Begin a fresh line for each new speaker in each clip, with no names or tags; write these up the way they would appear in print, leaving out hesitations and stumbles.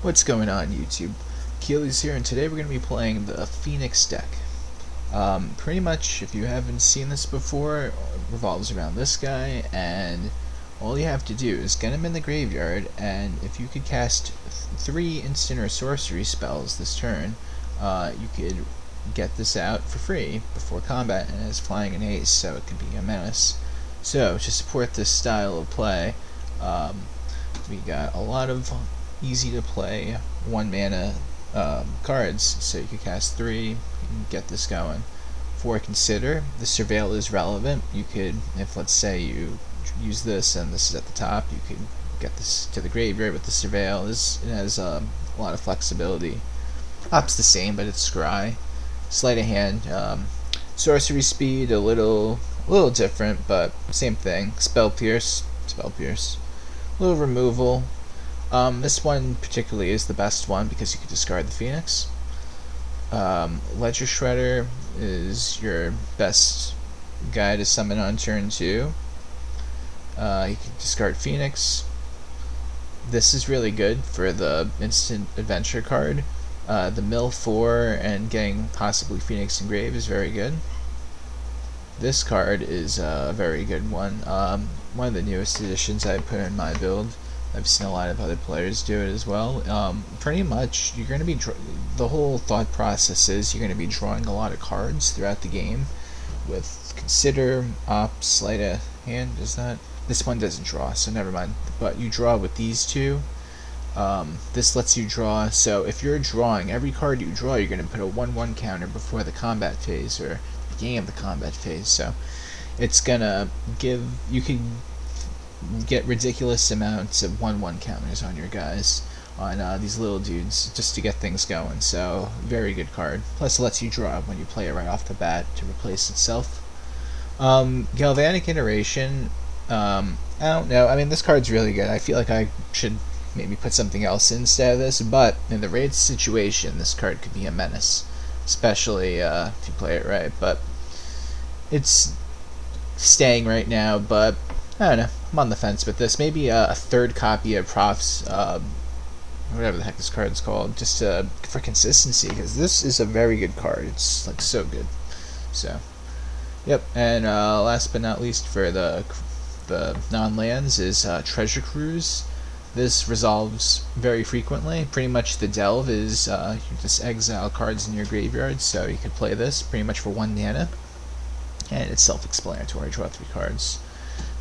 What's going on, YouTube? Keely's here, and today we're going to be playing the Phoenix deck. Pretty much, if you haven't seen this before, it revolves around this guy, and all you have to do is get him in the graveyard, and if you could cast 3 instant or sorcery spells this turn, you could get this out for free before combat, and it's flying an ace, so it could be a menace. So, to support this style of play, we got a lot of easy to play 1 mana cards, so you could cast 3 and get this going. For Consider, the Surveil is relevant. You could, if let's say you use this and this is at the top, you could get this to the graveyard with the Surveil. It has a lot of flexibility. Op's the same, but it's scry. Sleight of Hand, sorcery speed, a little different, but same thing. Spell Pierce, little removal. This one particularly is the best one because you can discard the Phoenix. Ledger Shredder is your best guy to summon on turn 2. You can discard Phoenix. This is really good for the instant adventure card. The mill 4 and getting possibly Phoenix engraved is very good. This card is a very good one. One of the newest additions I put in my build. I've seen a lot of other players do it as well. Pretty much, you're going to be the whole thought process is you're going to be drawing a lot of cards throughout the game. With Consider, Op, Sleight of Hand. This one doesn't draw, so never mind. But you draw with these two. This lets you draw. So if you're drawing every card you draw, you're going to put a 1/1 counter before the combat phase or beginning of the combat phase. So it's gonna give you can get ridiculous amounts of 1/1 counters on your guys, on these little dudes, just to get things going. So very good card. Plus it lets you draw when you play it right off the bat to replace itself. Galvanic Iteration, I don't know, I mean this card's really good. I feel like I should maybe put something else instead of this, but in the raid situation this card could be a menace, especially if you play it right. But it's staying right now, but I don't know, I'm on the fence with this. Maybe a third copy of Proft's, whatever the heck this card's called, just for consistency, because this is a very good card. It's like so good. So, yep. And last but not least, for the non-lands is Treasure Cruise. This resolves very frequently. Pretty much the delve is you just exile cards in your graveyard, so you could play this pretty much for 1 mana. And it's self-explanatory. Draw 3 cards.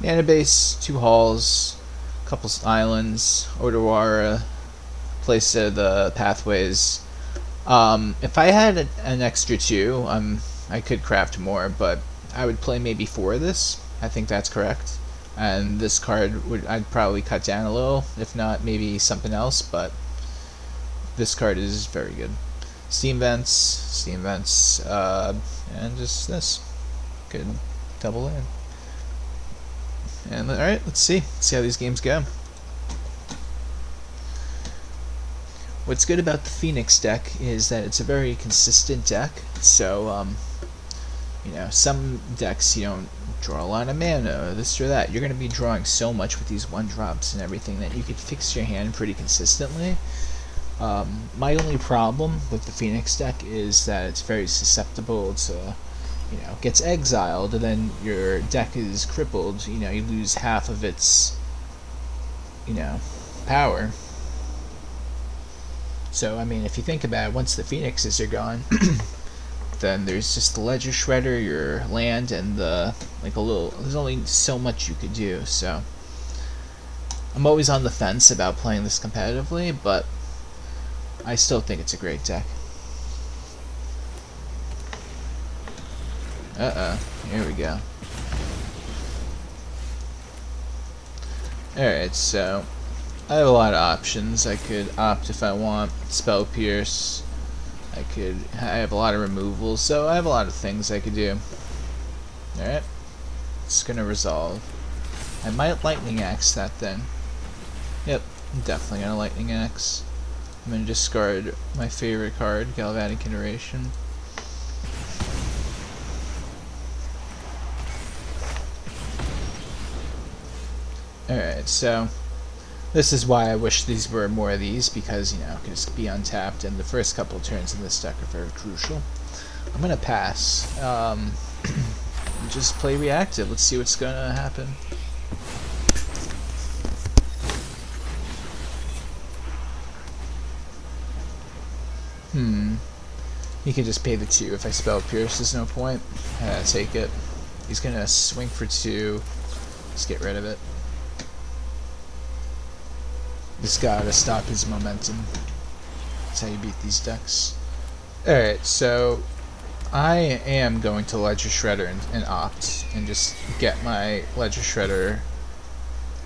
Mana base, 2 halls, a couple islands, Otawara, place of the pathways. If I had an extra 2, I could craft more, but I would play maybe 4 of this. I think that's correct. And this card I'd probably cut down a little, if not maybe something else, but this card is very good. Steam Vents, and just this. Good double land. And alright, let's see how these games go. What's good about the Phoenix deck is that it's a very consistent deck. So, you know, some decks you don't draw a lot of mana, or this or that. You're going to be drawing so much with these 1-drops and everything that you could fix your hand pretty consistently. My only problem with the Phoenix deck is that it's very susceptible to, you know, gets exiled, and then your deck is crippled. You know, you lose half of its, you know, power. So, I mean, if you think about it, once the Phoenixes are gone, then there's just the Ledger Shredder, your land, and there's only so much you could do. So, I'm always on the fence about playing this competitively, but I still think it's a great deck. Here we go. Alright, so I have a lot of options. I could opt if I want, Spell Pierce. I have a lot of removals, so I have a lot of things I could do. Alright, it's gonna resolve. I might Lightning Axe that then. Yep, I'm definitely gonna Lightning Axe. I'm gonna discard my favorite card, Galvanic Iteration. Alright, so This is why I wish these were more of these, because, you know, it can just be untapped, and the first couple of turns in this deck are very crucial. I'm going to pass. Just play reactive. Let's see what's going to happen. He can just pay the 2. If I spell Pierce, there's no point. Take it. He's going to swing for 2. Just get rid of it. Just gotta stop his momentum. That's how you beat these decks. Alright, so I am going to Ledger Shredder and opt and just get my Ledger Shredder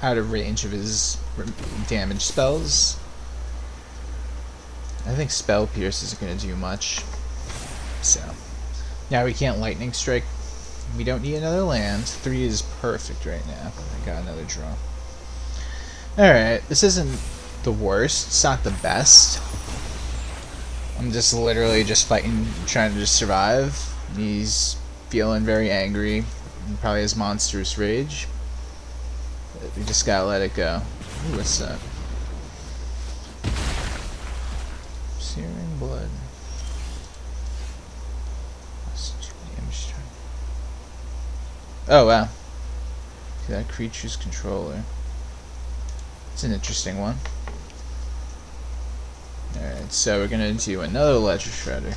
out of range of his damage spells. I think Spell Pierce isn't going to do much. So now we can't Lightning Strike. We don't need another land. 3 is perfect right now. I got another draw. Alright, this isn't the worst. It's not the best. I'm just literally just fighting, trying to just survive. He's feeling very angry. He probably has monstrous rage. But we just gotta let it go. Ooh, what's that? Searing Blood. Oh, wow. That creature's controller. It's an interesting one. Alright, so we're gonna do another Ledger Shredder.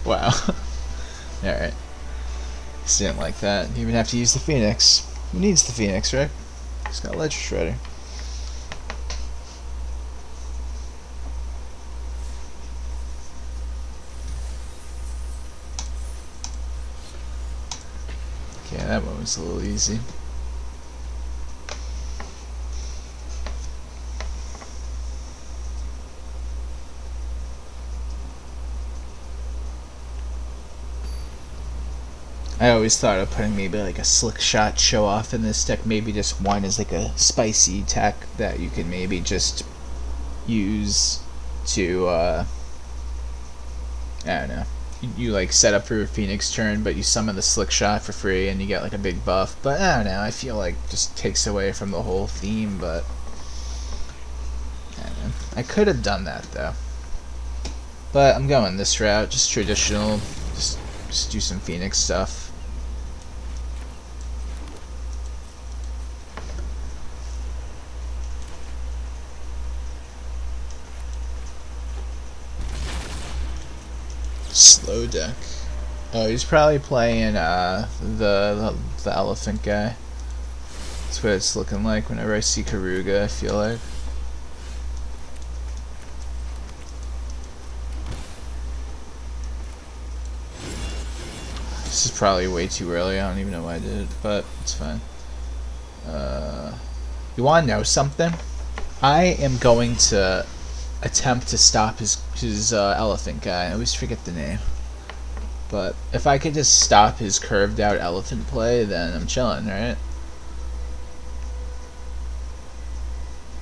Wow. Alright. Just didn't like that. You even have to use the Phoenix. Who needs the Phoenix, right? Just got Ledger Shredder. Okay, that one was a little easy. I always thought of putting maybe like a Slick Shot show off in this deck. Maybe just one as like a spicy tech that you can maybe just use to, I don't know. You like set up for your Phoenix turn, but you summon the Slick Shot for free and you get like a big buff. But I don't know, I feel like just takes away from the whole theme, but I don't know. I could have done that though. But I'm going this route, just traditional, just do some Phoenix stuff. Slow deck. Oh, he's probably playing the elephant guy. That's what it's looking like whenever I see Karuga, I feel like. This is probably way too early. I don't even know why I did it, but it's fine. You want to know something? I am going to attempt to stop his elephant guy. I always forget the name. But if I could just stop his curved out elephant play, then I'm chilling, right?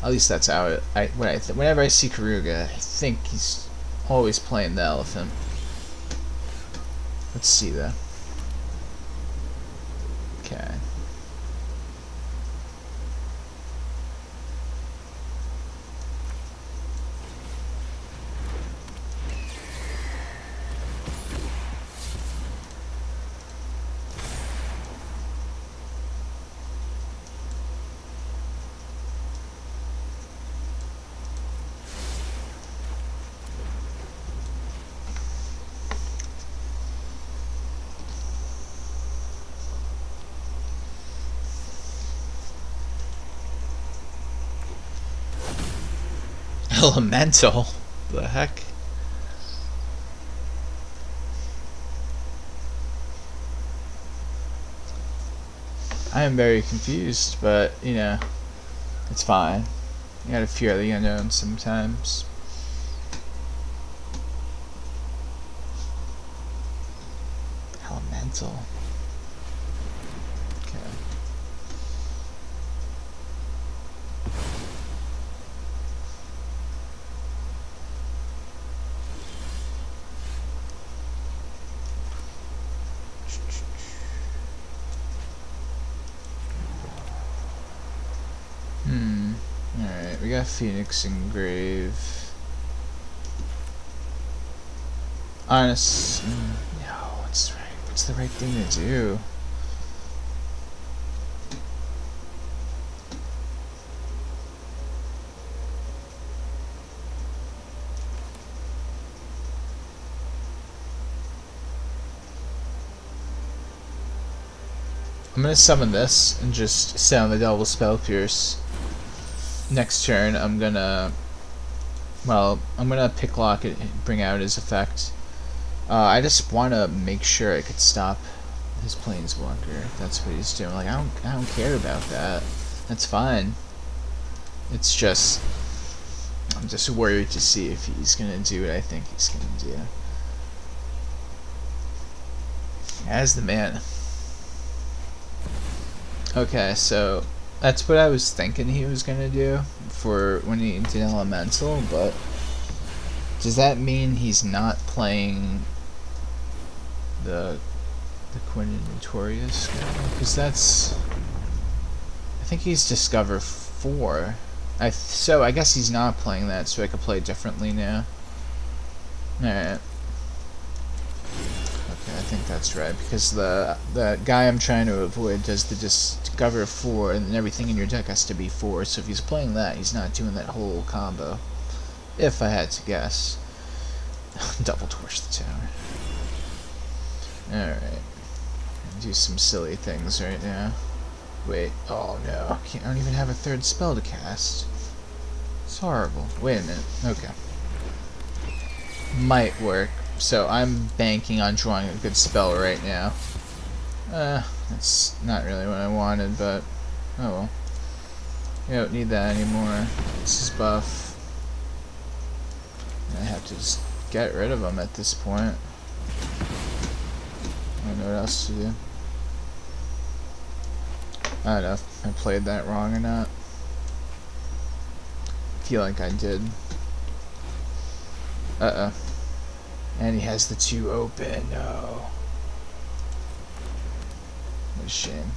At least that's how it. Whenever I see Karuga, I think he's always playing the elephant. Let's see though. Okay. Elemental? The heck? I am very confused, but you know, it's fine. You gotta fear the unknown sometimes. Elemental. Okay. Alright, we got Phoenix Engrave. Honest. No, what's right? What's the right thing to do? I'm gonna summon this and just sound the double spell pierce. Next turn, I'm gonna picklock it, bring out his effect. I just want to make sure I could stop his planeswalker. If that's what he's doing. Like I don't care about that. That's fine. It's just I'm just worried to see if he's gonna do what I think he's gonna do. As the mana. Okay, so that's what I was thinking he was gonna do for when he did elemental, but does that mean he's not playing the Quinn Notorious guy? Because that's, I think he's Discover 4. So I guess he's not playing that, so I could play differently now. Alright. Okay, I think that's right, because the guy I'm trying to avoid does the Discover 4, and then everything in your deck has to be 4, so if he's playing that, he's not doing that whole combo. If I had to guess. Double torch the tower. Alright. Do some silly things right now. Wait, oh no. I don't even have a third spell to cast. It's horrible. Wait a minute. Okay. Might work. So I'm banking on drawing a good spell right now. That's not really what I wanted, but oh well. We don't need that anymore. This is buff. I have to just get rid of them at this point. I don't know what else to do. I don't know if I played that wrong or not. I feel like I did. Uh-oh. And he has the 2 open. No. What a shame.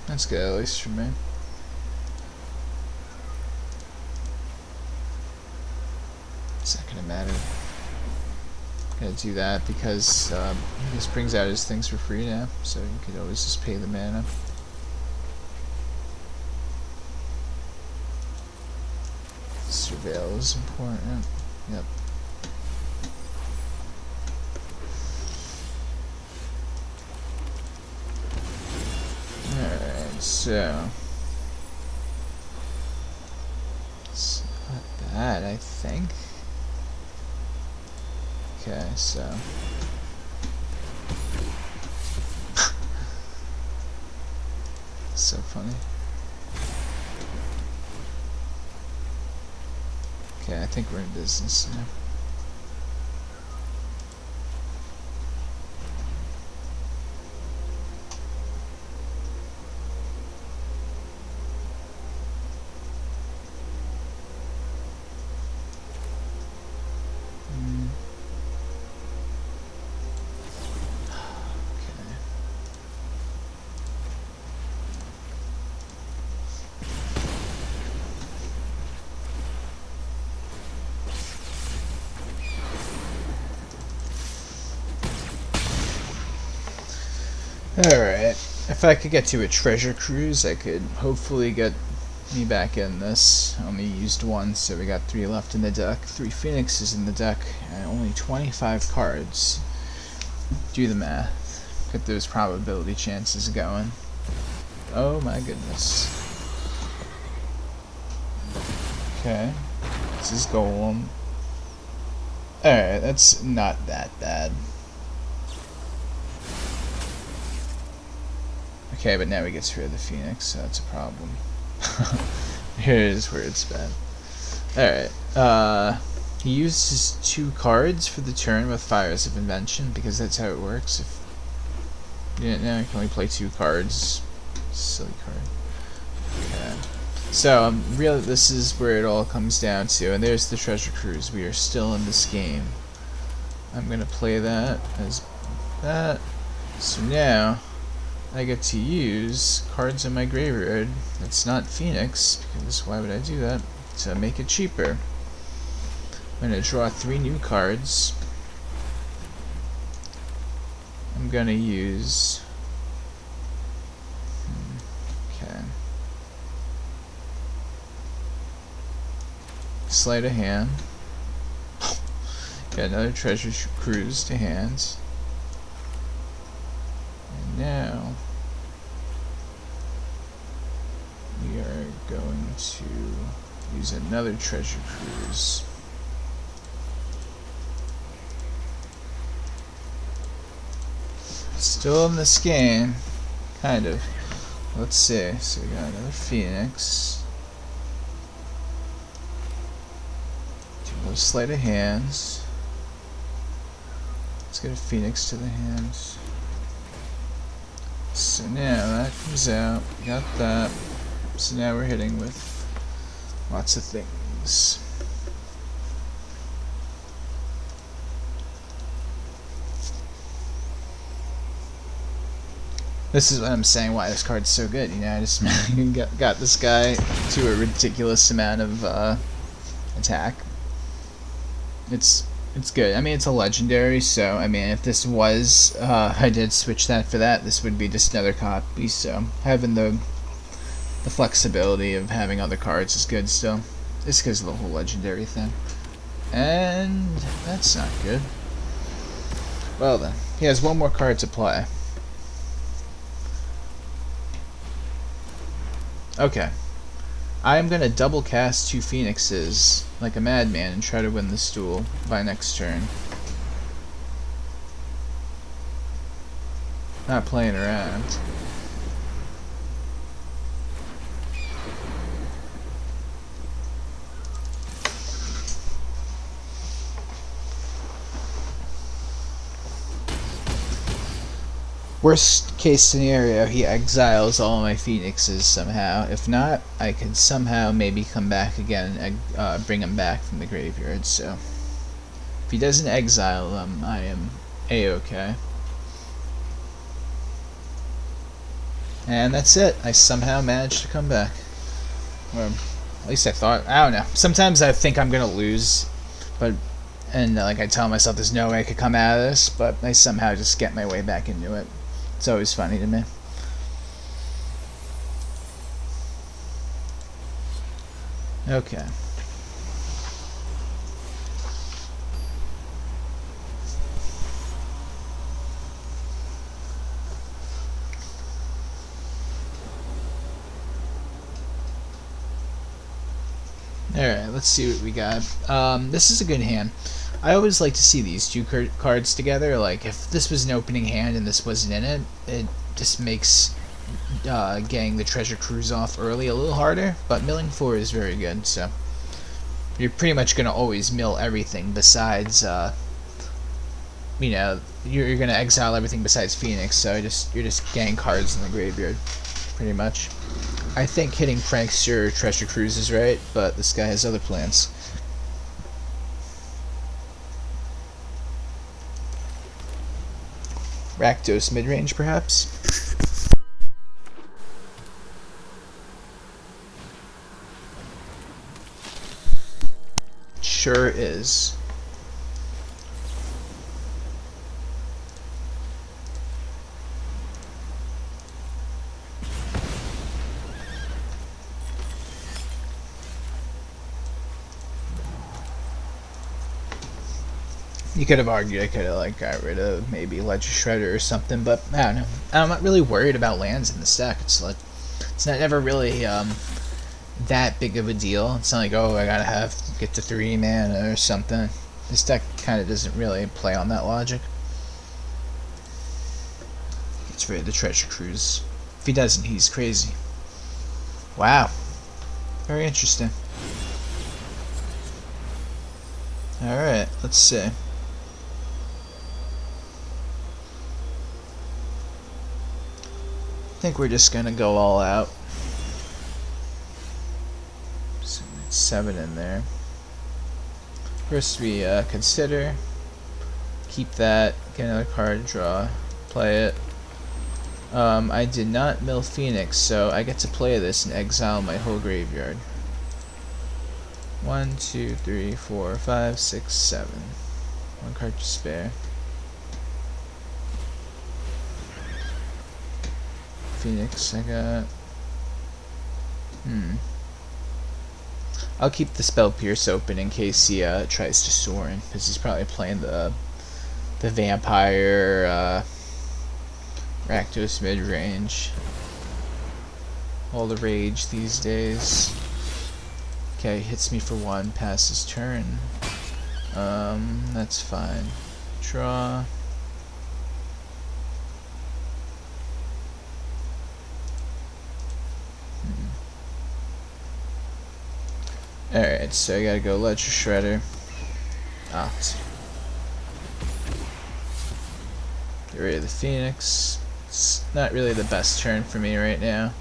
That's good, at least for me. It's not gonna matter. Gotta do that because he just brings out his things for free now, so you could always just pay the mana. Surveil is important. Yep. So it's not bad, I think. Okay, so so funny. Okay, I think we're in business now. Alright, if I could get to a treasure cruise, I could hopefully get me back in this. I only used 1, so we got 3 left in the deck. 3 Phoenixes in the deck, and only 25 cards. Do the math. Get those probability chances going. Oh my goodness. Okay, this is Golem. Alright, that's not that bad. Okay, but now he gets rid of the Phoenix, so that's a problem. Here's where it's been. Alright, he uses 2 cards for the turn with Fires of Invention, because that's how it works. Yeah, now I can only play 2 cards. Silly card. Okay. So, really, this is where it all comes down to. And there's the Treasure Cruise. We are still in this game. I'm going to play that as that. So now, I get to use cards in my graveyard that's not Phoenix, because why would I do that? To make it cheaper. I'm going to draw 3 new cards. I'm going to use... Okay. Sleight of Hand. Got another Treasure Cruise to hand. And now we are going to use another Treasure Cruise. Still in this game, kind of. Let's see. So we got another Phoenix. 2 more Sleight of Hands. Let's get a Phoenix to the hands. So now that comes out. We got that. So now we're hitting with lots of things. This is what I'm saying, why this card's so good. You know, I just got this guy to a ridiculous amount of attack. It's good. I mean, it's a legendary, so I mean, if this was I did switch that for that, this would be just another copy. So having the flexibility of having other cards is good still. Just because of the whole legendary thing. And that's not good. Well then, he has 1 more card to play. Okay. I am going to double cast 2 Phoenixes like a madman and try to win this duel by next turn. Not playing around. Worst case scenario, he exiles all my Phoenixes somehow. If not, I can somehow maybe come back again and bring him back from the graveyard. So, if he doesn't exile them, I am A-okay. And that's it. I somehow managed to come back. Or at least I thought. I don't know. Sometimes I think I'm gonna lose, and like I tell myself, there's no way I could come out of this. But I somehow just get my way back into it. It's always funny to me. Okay. Alright, let's see what we got. This is a good hand. I always like to see these 2 cards together. Like, if this was an opening hand and this wasn't in it, it just makes getting the Treasure Cruise off early a little harder. But milling 4 is very good, so you're pretty much going to always mill everything besides, you know, you're going to exile everything besides Phoenix, so you're just getting cards in the graveyard, pretty much. I think hitting Prankster or Treasure Cruise is right, but this guy has other plans. Rakdos mid-range, perhaps? Sure is. You could have argued I could have like got rid of maybe Ledger Shredder or something, but I don't know. I'm not really worried about lands in this deck. It's like it's not ever really that big of a deal. It's not like, oh, I gotta get to 3 mana or something. This deck kind of doesn't really play on that logic. It's rid of the Treasure Cruise. If he doesn't, he's crazy. Wow. Very interesting. Alright, let's see. think we're just gonna go all out. So 7 in there. First we consider, keep that, get another card, draw, play it. I did not mill Phoenix, so I get to play this and exile my whole graveyard. 1, 2, 3, 4, 5, 6, 7. One card to spare. Phoenix, I got. I'll keep the Spell Pierce open in case he tries to Soaring, because he's probably playing the Vampire, Rakdos mid-range. All the rage these days. Okay, hits me for 1, passes turn. That's fine. Draw. Alright, so I gotta go Ledger Shredder. Get rid of the Phoenix. It's not really the best turn for me right now.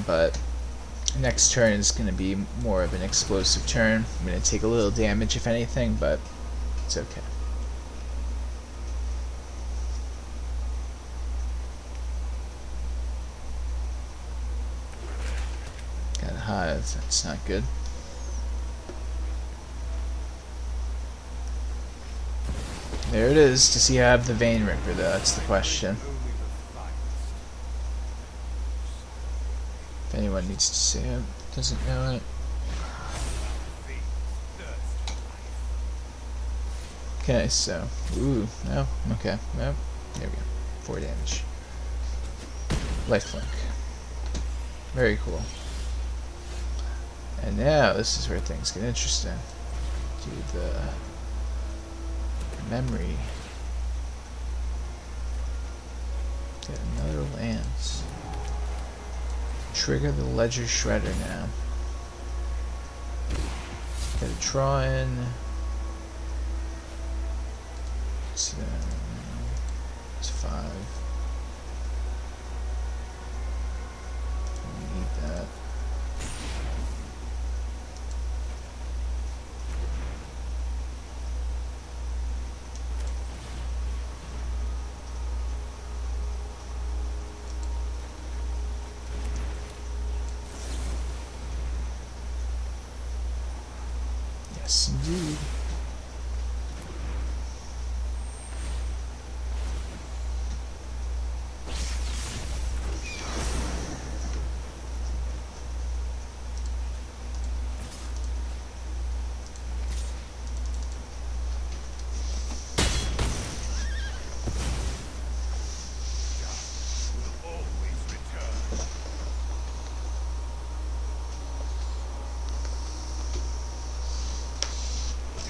But next turn is going to be more of an explosive turn. I'm going to take a little damage if anything, but it's okay. Got a Hive, that's not good. There it is. Does he have the Vein Ripper though? That's the question. If anyone needs to see it, doesn't know it. Okay, so no, okay, no, there we go. 4 damage. Lifelink. Very cool. And now this is where things get interesting. Do the memory. Get another lance. Trigger the Ledger Shredder now. Get a draw in. So, it's 5. We need that. Yes, indeed.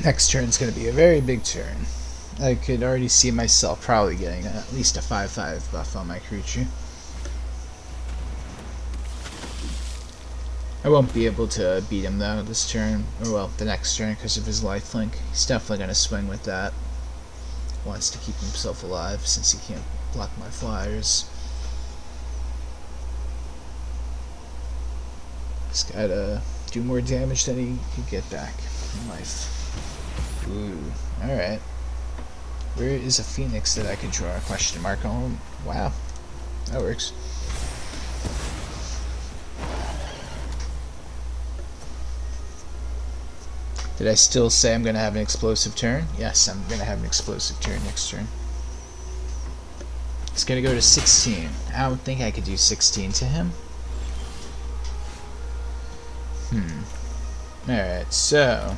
Next turn's going to be a very big turn. I could already see myself probably getting at least a 5/5 buff on my creature. I won't be able to beat him though this turn, or well, the next turn because of his lifelink. He's definitely going to swing with that. Wants to keep himself alive since he can't block my flyers. He's got to do more damage than he could get back in life. Ooh, alright. Where is a Phoenix that I could draw a question mark on? Wow, that works. Did I still say I'm going to have an explosive turn? Yes, I'm going to have an explosive turn next turn. It's going to go to 16. I don't think I could do 16 to him. Alright, so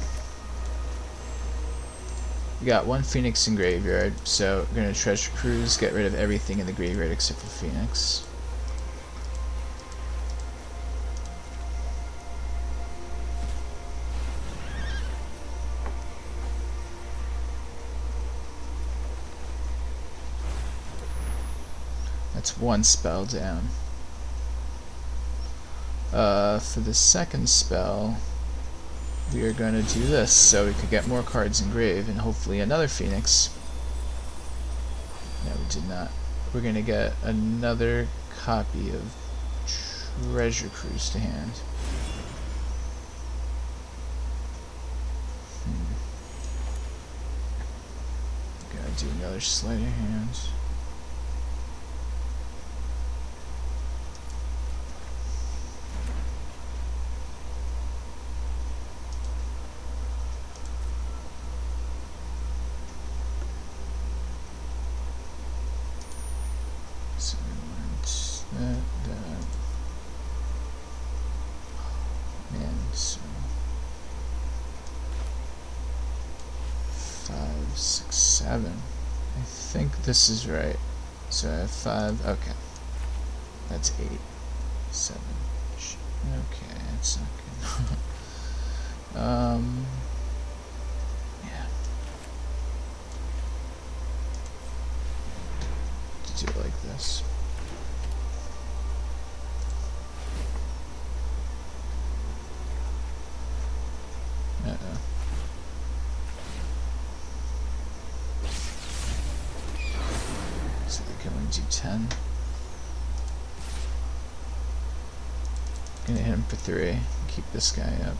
we got 1 Phoenix in graveyard, so we're going to Treasure Cruise, get rid of everything in the graveyard except for Phoenix. That's 1 spell down. For the second spell, we are going to do this so we could get more cards in grave and hopefully another Phoenix. No, we did not. we're gonna get another copy of Treasure Cruise to hand. Gotta do another Sleight of Hand. So that. Man, so 5, 6, 7. I think this is right. So I have 5. Okay, that's 8, 7. Okay, that's not good. Yeah. Do it like this. So we can only do 10. Gonna hit him for 3. Keep this guy up.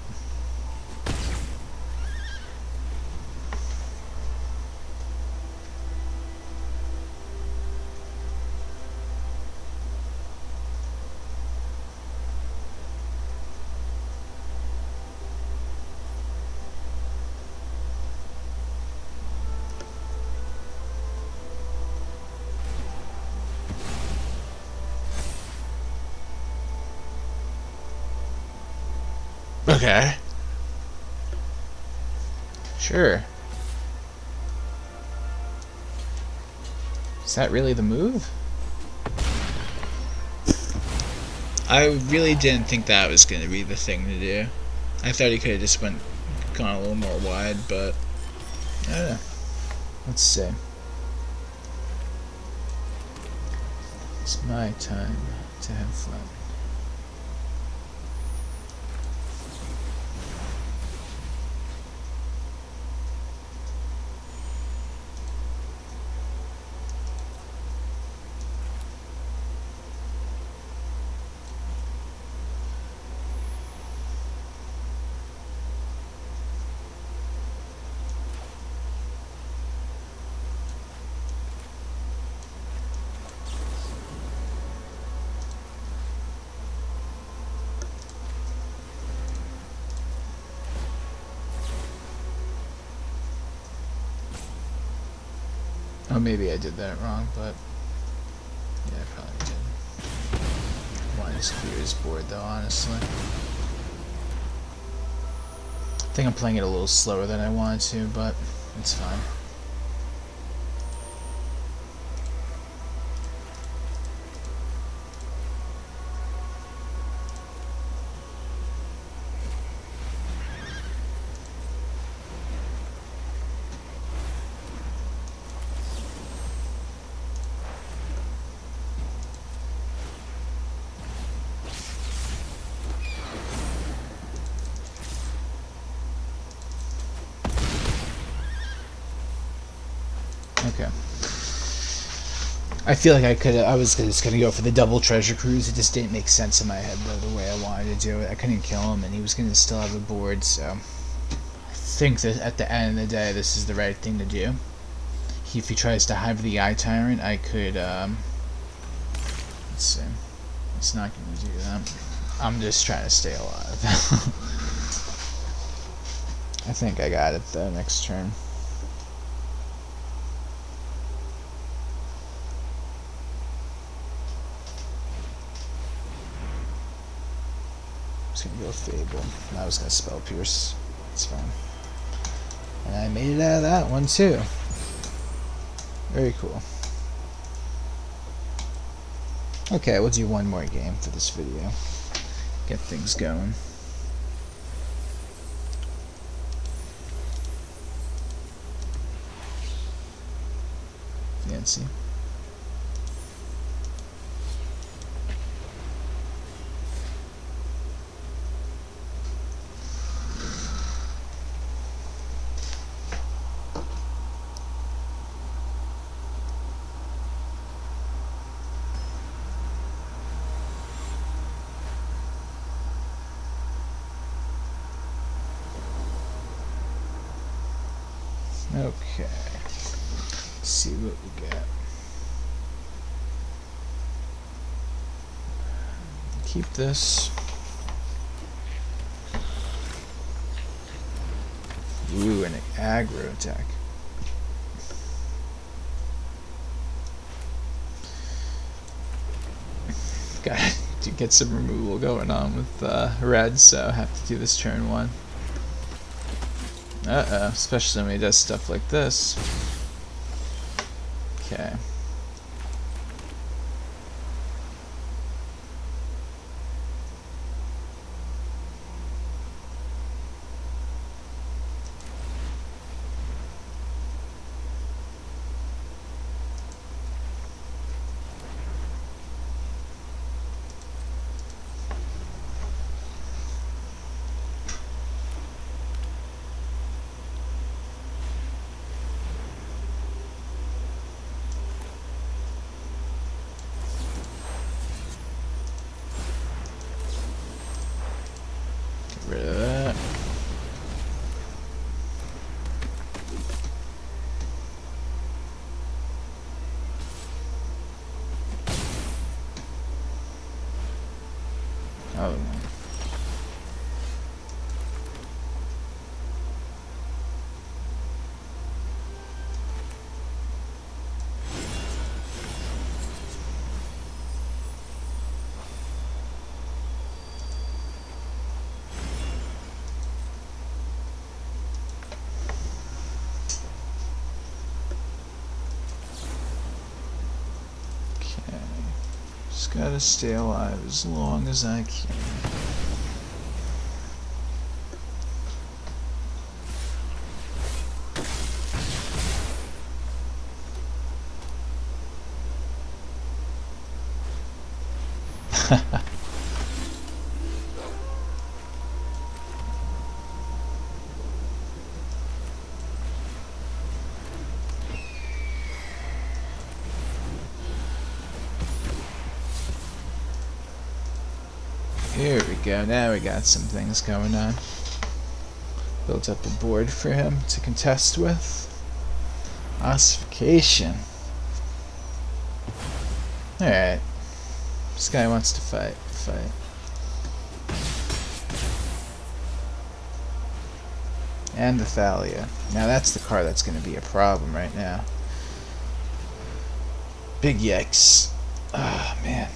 Okay. Sure. Is that really the move? I really didn't think that was going to be the thing to do. I thought he could have just gone a little more wide, but I don't know. Let's see. It's my time to have fun. Oh, maybe I did that wrong, but yeah, I probably did. I want to just clear his board though, honestly. I think I'm playing it a little slower than I wanted to, but it's fine. Okay. I feel like I was just gonna go for the double treasure cruise. It just didn't make sense in my head the way I wanted to do it. I couldn't kill him, and he was gonna still have the board. So I think that at the end of the day, this is the right thing to do. If he tries to hive the Eye Tyrant, I could. Let's see. It's not gonna do that. I'm just trying to stay alive. I think I got it though. Next turn. I was gonna go Fable. I was gonna Spell Pierce. It's fine. And I made it out of that one too. Very cool. Okay, we'll do one more game for this video. Get things going. Fancy. Okay. Let's see what we got. Keep this. Ooh, an aggro attack. Got to get some removal going on with red, so I have to do this turn 1. Uh-oh, especially when he does stuff like this. Okay. Get rid of that. Oh. Just gotta stay alive as long as I can. Here we go, now we got some things going on. Built up a board for him to contest with. Ossification. Alright. This guy wants to fight. And the Thalia. Now that's the card that's going to be a problem right now. Big yikes. Ah, oh, man.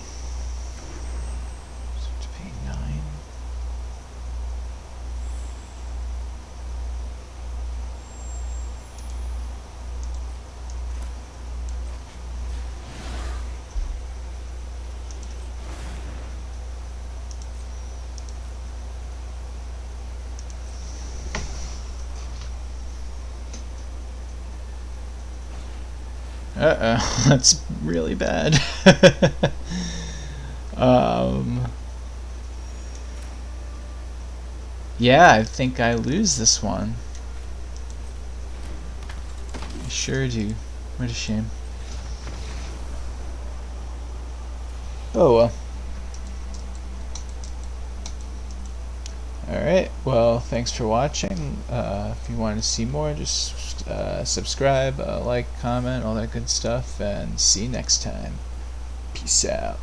Uh-oh, that's really bad. Yeah, I think I lose this one. I sure do. What a shame. Oh well. Alright, well, thanks for watching. If you want to see more, just subscribe, like, comment, all that good stuff, and see you next time. Peace out.